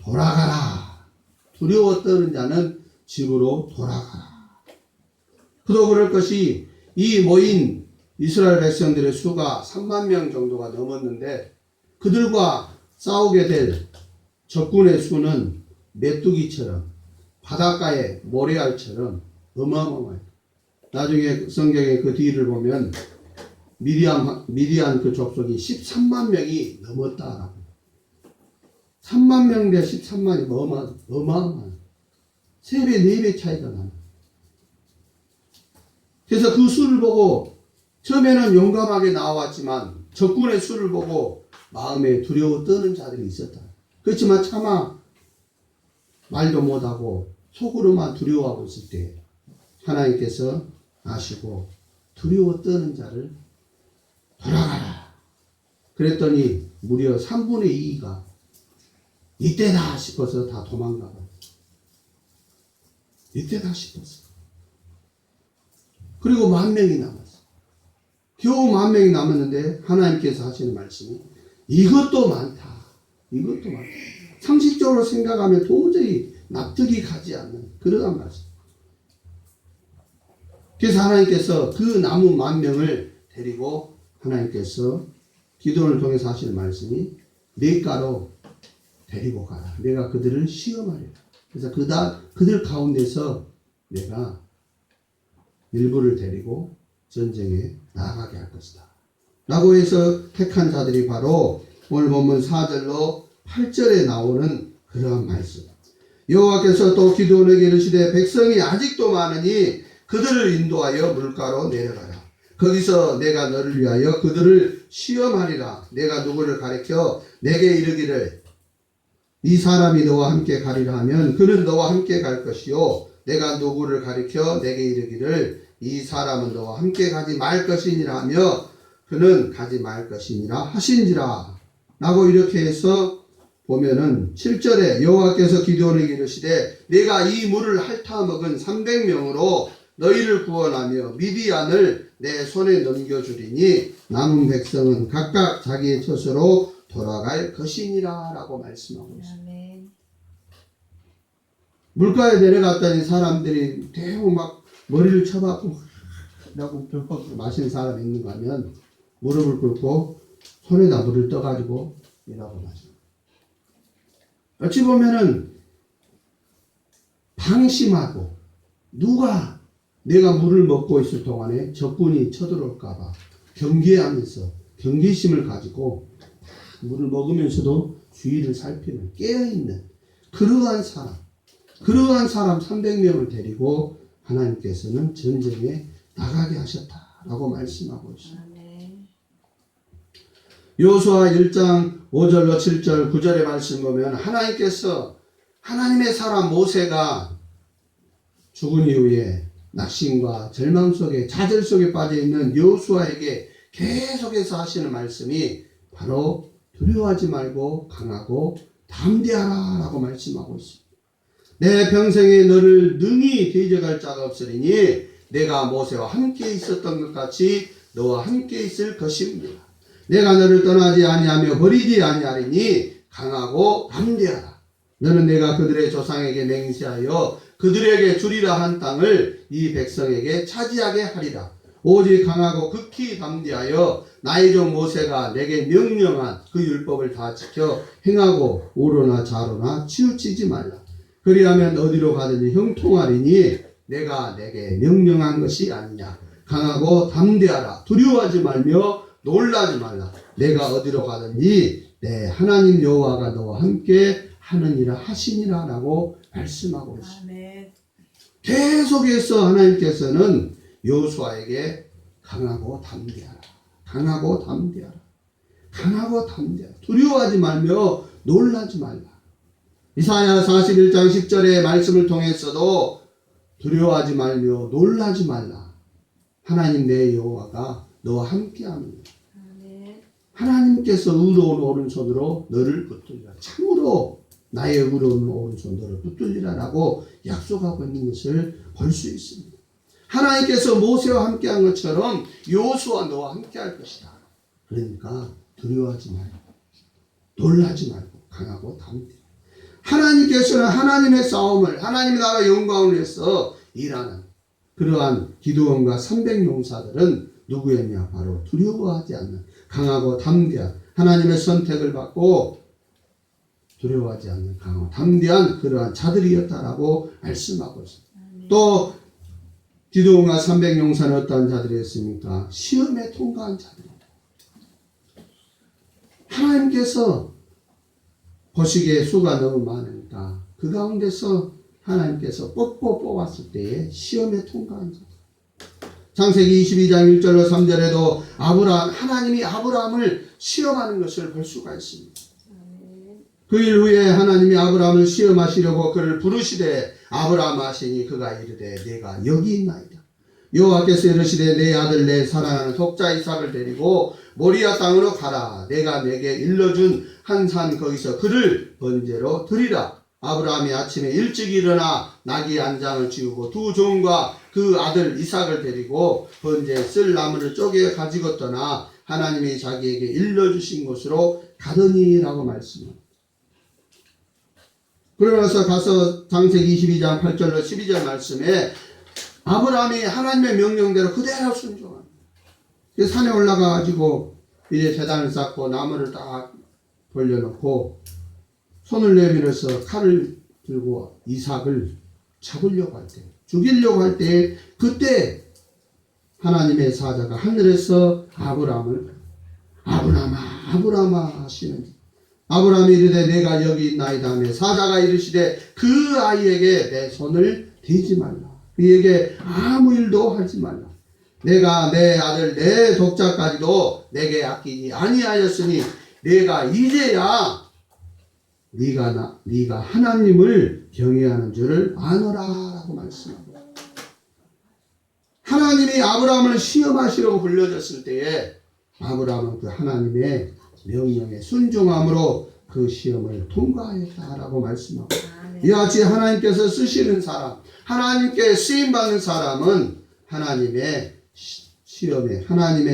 돌아가라. 두려워 떠는 자는 집으로 돌아가라. 그도 그럴 것이 이 모인 이스라엘 백성들의 수가 3만 명 정도가 넘었는데 그들과 싸우게 될 적군의 수는 메뚜기처럼 바닷가의 모래알처럼 어마어마해요. 나중에 성경의 그 뒤를 보면 미디안 그 족속이 13만 명이 넘었다라고. 3만 명 대 13만이 어마어마해요. 3배, 4배 차이가 나요. 그래서 그 수를 보고 처음에는 용감하게 나왔지만 적군의 수를 보고 마음에 두려워 떠는 자들이 있었다. 그렇지만 차마 말도 못하고 속으로만 두려워하고 있을 때 하나님께서 아시고 두려워 떠는 자를 돌아가라. 그랬더니 무려 3분의 2가 이때다 싶어서 다 도망가고 이때다 싶었어. 그리고 10,000명이 남았어. 겨우 10,000명이 남았는데 하나님께서 하시는 말씀이 이것도 많다. 이것도 많다. 상식적으로 생각하면 도저히 납득이 가지 않는 그러한 말씀. 그래서 하나님께서 그 남은 10,000명을 데리고 하나님께서 기도를 통해서 하시는 말씀이 냇가로 데리고 가라. 내가 그들을 시험하리라. 그래서 그들 가운데서 내가 일부를 데리고 전쟁에 나아가게 할 것이다. 라고 해서 택한 자들이 바로 오늘 본문 4절로 8절에 나오는 그러한 말씀. 여호와께서 또 기드온에게 이르시되 백성이 아직도 많으니 그들을 인도하여 물가로 내려가라. 거기서 내가 너를 위하여 그들을 시험하리라. 내가 누구를 가리켜 내게 이르기를 이 사람이 너와 함께 가리라 하면 그는 너와 함께 갈 것이요 내가 누구를 가리켜 내게 이르기를 이 사람은 너와 함께 가지 말 것이니라 하며 그는 가지 말 것이니라 하신지라. 라고 이렇게 해서 보면은 7절에 여호와께서 기드온에게 이르시되 내가 이 물을 핥아 먹은 300명으로 너희를 구원하며 미디안을 내 손에 넘겨주리니 남은 백성은 각각 자기의 처소로 돌아갈 것이니라. 라고 말씀하고 있습니다. 물가에 내려갔더니 사람들이 대부분 막 머리를 쳐박고 라고 마시는 사람이 있는가 하면 무릎을 꿇고 손에다 물을 떠가지고 이라고 마셔. 어찌 보면은 방심하고 누가 내가 물을 먹고 있을 동안에 적군이 쳐들어올까봐 경계하면서 경계심을 가지고 물을 먹으면서도 주위를 살피는 깨어있는 그러한 사람 300명을 데리고 하나님께서는 전쟁에 나가게 하셨다라고 말씀하고 있습니다. 여호수아 1장 5절로 7절 9절의 말씀 보면 하나님께서 하나님의 사람 모세가 죽은 이후에 낙심과 절망 속에 좌절 속에 빠져있는 여호수아에게 계속해서 하시는 말씀이 바로 두려워하지 말고 강하고 담대하라 라고 말씀하고 있습니다. 내 평생에 너를 능히 대적할 자가 없으리니 내가 모세와 함께 있었던 것 같이 너와 함께 있을 것입니다. 내가 너를 떠나지 아니하며 버리지 아니하리니 강하고 담대하라. 너는 내가 그들의 조상에게 맹세하여 그들에게 주리라 한 땅을 이 백성에게 차지하게 하리라. 오직 강하고 극히 담대하여 나의 종 모세가 내게 명령한 그 율법을 다 지켜 행하고 우로나 좌로나 치우치지 말라. 그리하면 어디로 가든지 형통하리니 내가 내게 명령한 것이 아니냐. 강하고 담대하라. 두려워하지 말며 놀라지 말라. 내가 어디로 가든지 내 하나님 여호와가 너와 함께 하느니라 하시니라 라고 말씀하고 있습니다. 계속해서 하나님께서는 여호수아에게 강하고 담대하라. 강하고 담대하라. 강하고 담대하라. 두려워하지 말며 놀라지 말라. 이사야 41장 10절의 말씀을 통해서도 두려워하지 말며 놀라지 말라. 하나님 내 여호와가 너와 함께합니다. 하나님께서 의로운 오른손으로 너를 붙들리라. 참으로 나의 의로운 오른손 너를 붙들리라 라고 약속하고 있는 것을 볼 수 있습니다. 하나님께서 모세와 함께한 것처럼 여호수아 너와 함께할 것이다. 그러니까 두려워하지 말고 놀라지 말고 강하고 담대. 하나님께서는 하나님의 싸움을, 하나님의 나라 영광을 위해서 일하는 그러한 기드온과 300용사들은 누구였냐? 바로 두려워하지 않는, 강하고 담대한, 하나님의 선택을 받고 두려워하지 않는 강하고 담대한 그러한 자들이었다라고 말씀하고 있습니다. 또 기드온과 300용사는 어떠한 자들이었습니까? 시험에 통과한 자들입니다. 하나님께서 보시기에 수가 너무 많으니까 그 가운데서 하나님께서 뽑았을 때에 시험에 통과한 자들. 창세기 22장 1절로 3절에도 하나님이 아브라함을 시험하는 것을 볼 수가 있습니다. 그 일 후에 하나님이 아브라함을 시험하시려고 그를 부르시되 아브라함 하시니 그가 이르되 내가 여기 있나이다. 여호와께서 이르시되 내 아들 내 사랑하는 독자 이삭을 데리고 모리아 땅으로 가라. 내가 내게 일러준 한 산 거기서 그를 번제로 드리라. 아브라함이 아침에 일찍 일어나 나귀 한 장을 지우고 두 종과 그 아들 이삭을 데리고 번제에 쓸 나무를 쪼개 가지고 떠나 하나님이 자기에게 일러주신 곳으로 가더니라고 말씀합니다. 그러면서 가서 창세기 22장 8절로 12절 말씀에 아브라함이 하나님의 명령대로 그대로 순종합니다. 산에 올라가가지고 이제 제단을 쌓고 나무를 딱 벌려놓고 손을 내밀어서 칼을 들고 이삭을 잡으려고 할 때, 죽이려고 할 때, 그때 하나님의 사자가 하늘에서 아브라함아 하시는지, 아브라함이 이르되 내가 여기 있나이다 하며 사자가 이르시되 그 아이에게 내 손을 대지 말라. 그에게 아무 일도 하지 말라. 내가 내 아들 내 독자까지도 내게 아끼지 아니하였으니 내가 이제야 네가 하나님을 경외하는 줄을 아노라라고 말씀합니다. 하나님이 아브라함을 시험하시려고 불러졌을 때에 아브라함은 그 하나님의 명령에 순종함으로 그 시험을 통과했다라고 말씀하고, 이와 같이 하나님께서 쓰시는 사람, 하나님께 쓰임받는 사람은 하나님의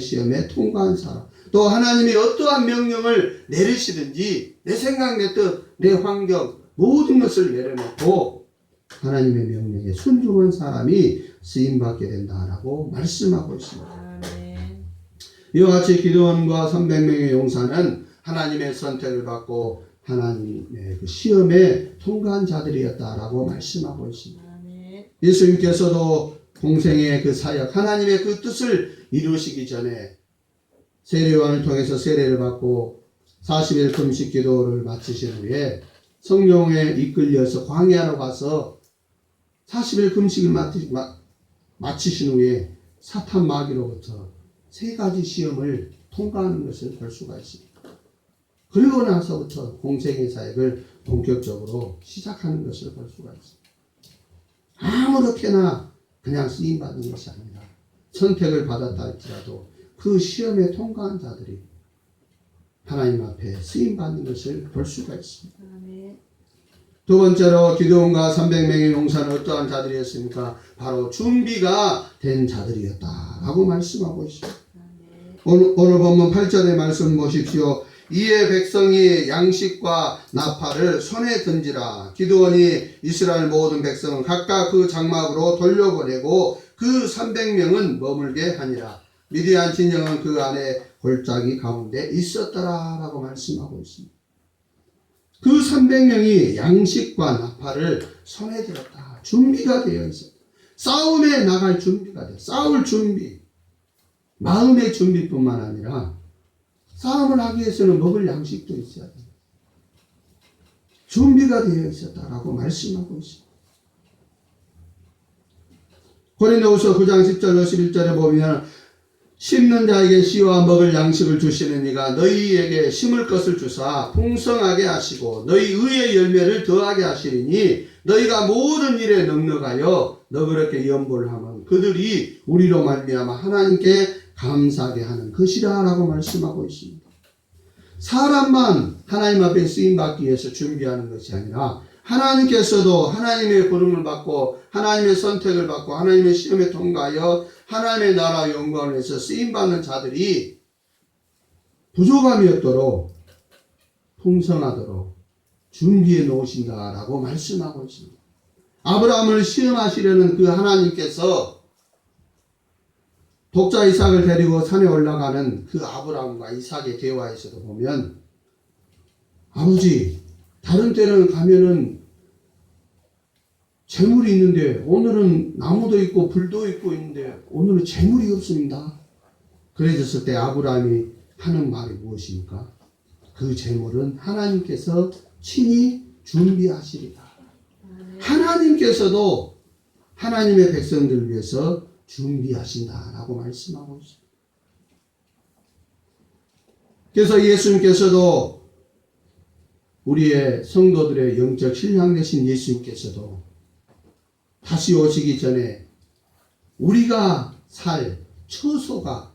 시험에 통과한 사람, 또 하나님이 어떠한 명령을 내리시든지 내 생각, 내 뜻, 내 환경 모든 것을 내려놓고 하나님의 명령에 순종한 사람이 쓰임받게 된다라고 말씀하고 있습니다. 이와 같이 기드온과 300명의 용사는 하나님의 선택을 받고 하나님의 그 시험에 통과한 자들이었다라고 말씀하고 있습니다. 예수님께서도 공생의 그 사역, 하나님의 그 뜻을 이루시기 전에 세례요한을 통해서 세례를 받고 40일 금식 기도를 마치신 후에 성령에 이끌려서 광야로 가서 40일 금식을 마치신 후에 사탄 마귀로부터 3가지 시험을 통과하는 것을 볼 수가 있습니다. 그리고 나서부터 공생의 사역을 본격적으로 시작하는 것을 볼 수가 있습니다. 아무렇게나 그냥 쓰임받는 것이 아니라 선택을 받았다 할지라도 그 시험에 통과한 자들이 하나님 앞에 쓰임받는 것을 볼 수가 있습니다. 두 번째로 기드온과 300명의 용사는 어떠한 자들이었습니까? 바로 준비가 된 자들이었다라고 말씀하고 있습니다. 오늘 본문 8절의 말씀 보십시오. 이에 백성이 양식과 나팔을 손에 든지라. 기드온이 이스라엘 모든 백성은 각각 그 장막으로 돌려보내고 그 300명은 머물게 하니라. 미디안 진영은 그 안에 골짜기 가운데 있었더라라고 말씀하고 있습니다. 그 300명이 양식과 나팔을 손에 들었다. 준비가 되어 있었다. 싸움에 나갈 준비가 돼. 싸울 준비. 마음의 준비뿐만 아니라 싸움을 하기 위해서는 먹을 양식도 있어야 돼. 준비가 되어 있었다라고 말씀하고 있습니다. 고린도후서 9장 10절로 11절에 보면 심는 자에게 씨와 먹을 양식을 주시는 이가 너희에게 심을 것을 주사 풍성하게 하시고 너희 의의 열매를 더하게 하시리니 너희가 모든 일에 넉넉하여 너그럽게 연보를 하면 그들이 우리로 말미암아 하나님께 감사하게 하는 것이라 라고 말씀하고 있습니다. 사람만 하나님 앞에 쓰임받기 위해서 준비하는 것이 아니라 하나님께서도 하나님의 부름을 받고 하나님의 선택을 받고 하나님의 시험에 통과하여 하나님의 나라 영광을 위해서 쓰임받는 자들이 부족함이 없도록 풍성하도록 준비해 놓으신다라고 말씀하고 있습니다. 아브라함을 시험하시려는 그 하나님께서 독자 이삭을 데리고 산에 올라가는 그 아브라함과 이삭의 대화에서도 보면, 아버지, 다른 때는 가면은 재물이 있는데 오늘은 나무도 있고 불도 있고 있는데 오늘은 재물이 없습니다. 그래졌을 때 아브라함이 하는 말이 무엇입니까? 그 재물은 하나님께서 친히 준비하시리라. 하나님께서도 하나님의 백성들을 위해서 준비하신다라고 말씀하고 있습니다. 그래서 예수님께서도, 우리의 성도들의 영적 신랑 되신 예수님께서도 다시 오시기 전에 우리가 살 처소가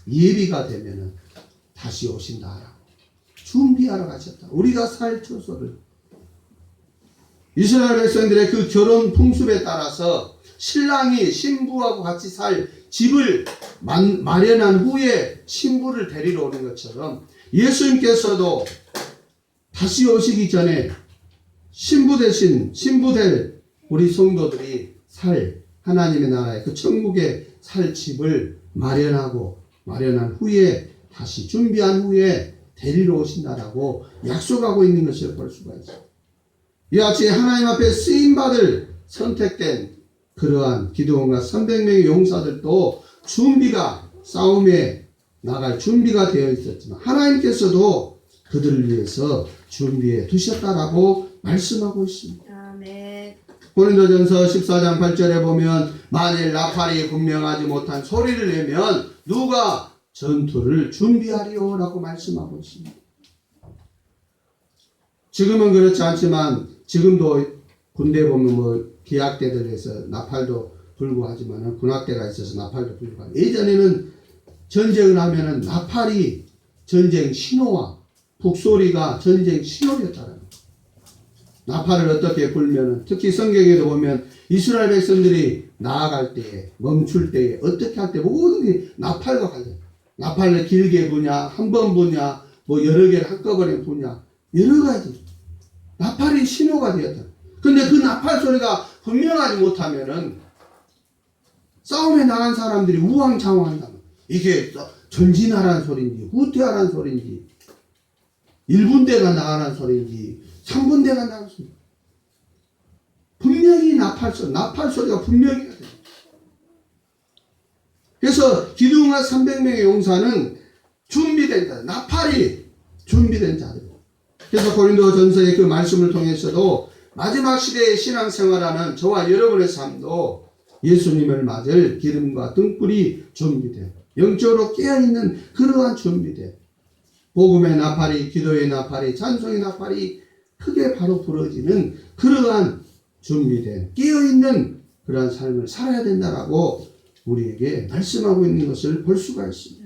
예비가 되면은 다시 오신다라고 준비하러 가셨다. 우리가 살 처소를, 이스라엘 백성들의 그 결혼 풍습에 따라서 신랑이 신부하고 같이 살 집을 마련한 후에 신부를 데리러 오는 것처럼 예수님께서도 다시 오시기 전에 신부 대신 신부 될 우리 성도들이 살 하나님의 나라의 그 천국에 살 집을 마련한 후에 다시 준비한 후에 데리러 오신다라고 약속하고 있는 것을 볼 수가 있습니다. 이와 같이 하나님 앞에 쓰임받을 선택된 그러한 기드온과 300명의 용사들도 준비가, 싸움에 나갈 준비가 되어 있었지만 하나님께서도 그들을 위해서 준비해 두셨다라고 말씀하고 있습니다. 아멘. 고린도전서 14장 8절에 보면, 만일 나팔이 분명하지 못한 소리를 내면 누가 전투를 준비하리오라고 말씀하고 있습니다. 지금은 그렇지 않지만, 지금도 군대 보면 뭐 기악대들에서 나팔도 불고 하지만 군악대가 있어서 나팔도 불고 하고, 예전에는 전쟁을 하면은 나팔이 전쟁 신호와 북소리가 전쟁 신호였다는, 나팔을 어떻게 불면은, 특히 성경에도 보면 이스라엘 백성들이 나아갈 때에, 멈출 때에, 어떻게 할 때 모든 게 나팔과 관련, 나팔을 길게 부냐, 한 번 부냐, 뭐 여러 개를 한꺼번에 부냐, 여러 가지 나팔이 신호가 되었다. 근데 그 나팔 소리가 분명하지 못하면은 싸움에 나간 사람들이 우왕좌왕한다. 이게 전진하라는 소리인지 후퇴하라는 소리인지 1분대가 나가라는 소리인지 3분대가 나가는 소리. 분명히 나팔 소리가 분명히 해야 돼요. 그래서 기드온과 300명의 용사는 준비된 자, 나팔이 준비된 자들. 그래서 고린도전서의 그 말씀을 통해서도 마지막 시대의 신앙생활하는 저와 여러분의 삶도 예수님을 맞을 기름과 등불이 준비된, 영적으로 깨어있는 그러한 준비된, 복음의 나팔이, 기도의 나팔이, 찬송의 나팔이 크게 바로 부러지는 그러한 준비된, 깨어있는 그러한 삶을 살아야 된다라고 우리에게 말씀하고 있는 것을 볼 수가 있습니다.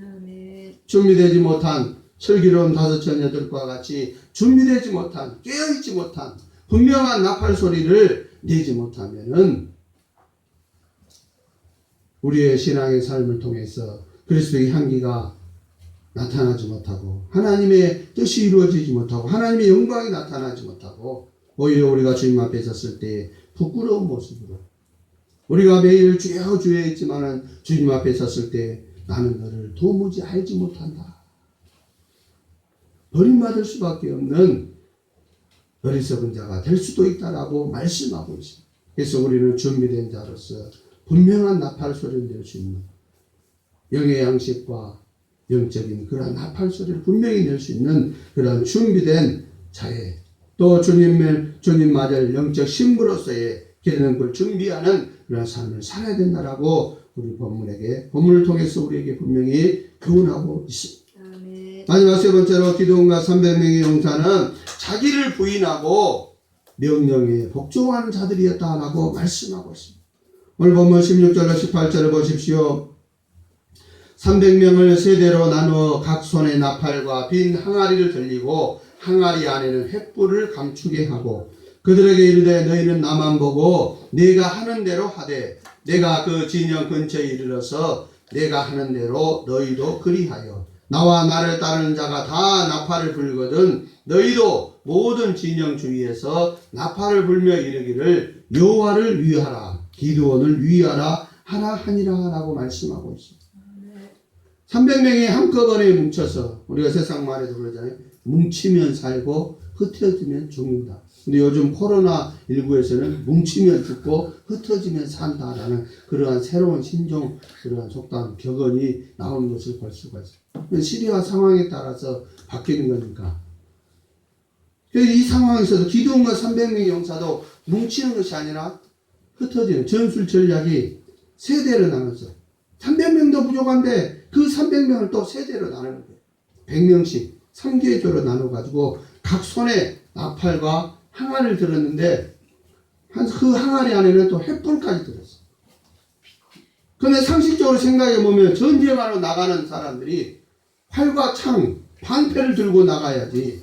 준비되지 못한 슬기로운 5처녀들과 같이 준비되지 못한, 깨어있지 못한 분명한 나팔 소리를 내지 못하면은 우리의 신앙의 삶을 통해서 그리스도의 향기가 나타나지 못하고, 하나님의 뜻이 이루어지지 못하고, 하나님의 영광이 나타나지 못하고, 오히려 우리가 주님 앞에 섰을 때 부끄러운 모습으로, 우리가 매일 주여 주여 있지만은 주님 앞에 섰을 때 나는 너를 도무지 알지 못한다, 버림받을 수밖에 없는 어리석은 자가 될 수도 있다라고 말씀하고 있습니다. 그래서 우리는 준비된 자로서 분명한 나팔 소리를 낼 수 있는, 영의 양식과 영적인 그러한 나팔 소리를 분명히 낼 수 있는 그러한 준비된 자의, 또 주님 맞을 영적 신부로서의 기르는 걸 준비하는 그런 삶을 살아야 된다라고 우리 본문을 통해서 우리에게 분명히 교훈하고 있습니다. 마지막 세 번째로 기드온과 300명의 용사는 자기를 부인하고 명령에 복종하는 자들이었다라고 말씀하고 있습니다. 오늘 본문 16절로 18절을 보십시오. 300명을 세대로 나누어 각 손에 나팔과 빈 항아리를 들리고 항아리 안에는 횃불을 감추게 하고 그들에게 이르되 너희는 나만 보고 내가 하는 대로 하되 내가 그 진영 근처에 이르러서 내가 하는 대로 너희도 그리하여 나와 나를 따르는 자가 다 나팔을 불거든 너희도 모든 진영 주위에서 나팔을 불며 이르기를 여호와를 위하라, 기드온을 위하라 하라 하니라 라고 말씀하고 있습니다. 300명이 한꺼번에 뭉쳐서, 우리가 세상 말에도 그러잖아요. 뭉치면 살고 흩어지면 죽는다. 근데 요즘 코로나19에서는 뭉치면 죽고 흩어지면 산다라는 그러한 새로운 신종, 그러한 속담, 격언이 나오는 것을 볼 수가 있어요. 시대와 상황에 따라서 바뀌는 거니까. 이 상황에서도 기드온과 300명의 용사도 뭉치는 것이 아니라 흩어지는 전술 전략이 세대로 나눠서 300명도 부족한데 그 300명을 또 세대로 나누는 거예요. 100명씩 3계조로 나눠가지고 각 손에 나팔과 항아리를 들었는데 그 항아리 안에는 또 횃불까지 들었어요. 그런데 상식적으로 생각해보면 전쟁하러 나가는 사람들이 활과 창, 방패를 들고 나가야지.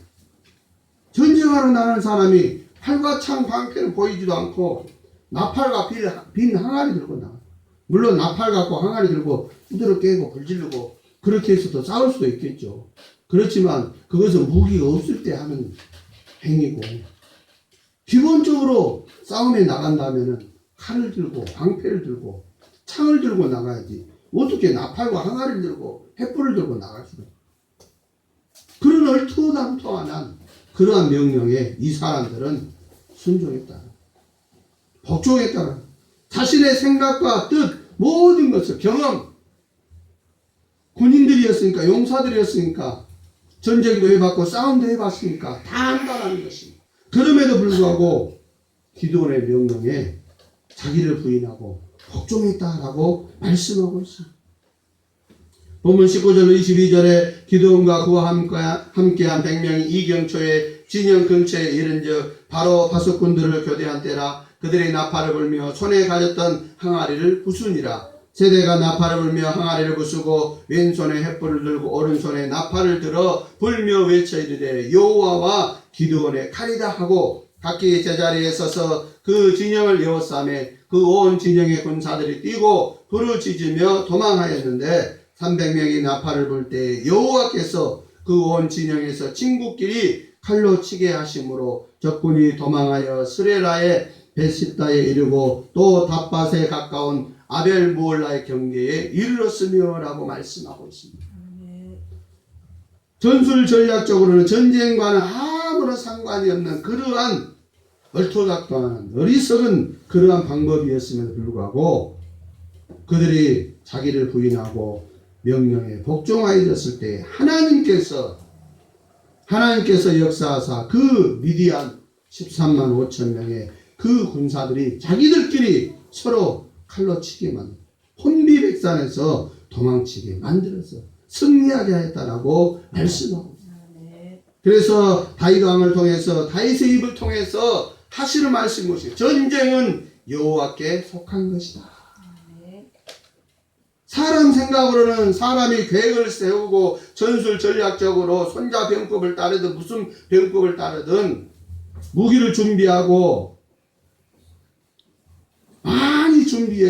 전쟁하러 나가는 사람이 활과 창, 방패를 보이지도 않고 나팔과 빈 항아리 들고 나가요. 물론 나팔 갖고 항아리 들고 두드러 깨고 불지르고 그렇게 해서도 싸울 수도 있겠죠. 그렇지만 그것은 무기가 없을 때 하는 행위고, 기본적으로 싸움에 나간다면은 칼을 들고 방패를 들고 창을 들고 나가야지. 어떻게 나팔과 항아리를 들고 횃불을 들고 나갈 수가 있어요. 그런 얼토당토한 그러한 명령에 이 사람들은 순종했다. 복종했다. 자신의 생각과 뜻, 모든 것을 경험, 군인들이었으니까, 용사들이었으니까, 전쟁도 해봤고 싸움도 해봤으니까 다 안다라는 것입니다. 그럼에도 불구하고 기드온의 명령에 자기를 부인하고 복종했다라고 말씀하고 있습니다. 본문 19절로 22절에 기드온과 그와 함께한 100명이 이경초의 진영 근처에 이른즉 바로 파수꾼들을 교대한 때라. 그들이 나팔을 불며 손에 가졌던 항아리를 부수니라. 세대가 나팔을 불며 항아리를 부수고 왼손에 횃불을 들고 오른손에 나팔을 들어 불며 외쳐 이르되 여호와와 기드온의 칼이다 하고 각기 제자리에 서서 그 진영을 에워싸매 그 온 진영의 군사들이 뛰고 부르짖으며 도망하였는데 300명이 나팔을 불 때 여호와께서 그 온 진영에서 친구끼리 칼로 치게 하심으로 적군이 도망하여 스레라의 베시다에 이르고 또 답밭에 가까운 아벨무올라의 경계에 이르렀으며 라고 말씀하고 있습니다. 전술 전략적으로는 전쟁과는 아무런 상관이 없는 그러한 얼토당토한 어리석은 그러한 방법이었음에도 불구하고 그들이 자기를 부인하고 명령에 복종하였을 때 하나님께서 역사하사 그 미디안 13만 5천 명의 그 군사들이 자기들끼리 서로 칼로 치게 만들어 혼비백산에서 도망치게 만들어서 승리하게 하였다라고 말씀하고 있습니다. 그래서 다윗 왕을 통해서 다윗의 입을 통해서 하시는 말씀이 무엇이에요? 전쟁은 여호와께 속한 것이다. 사람 생각으로는 사람이 계획을 세우고 전술 전략적으로 손자병법을 따르든 무슨 병법을 따르든 무기를 준비하고 많이 준비해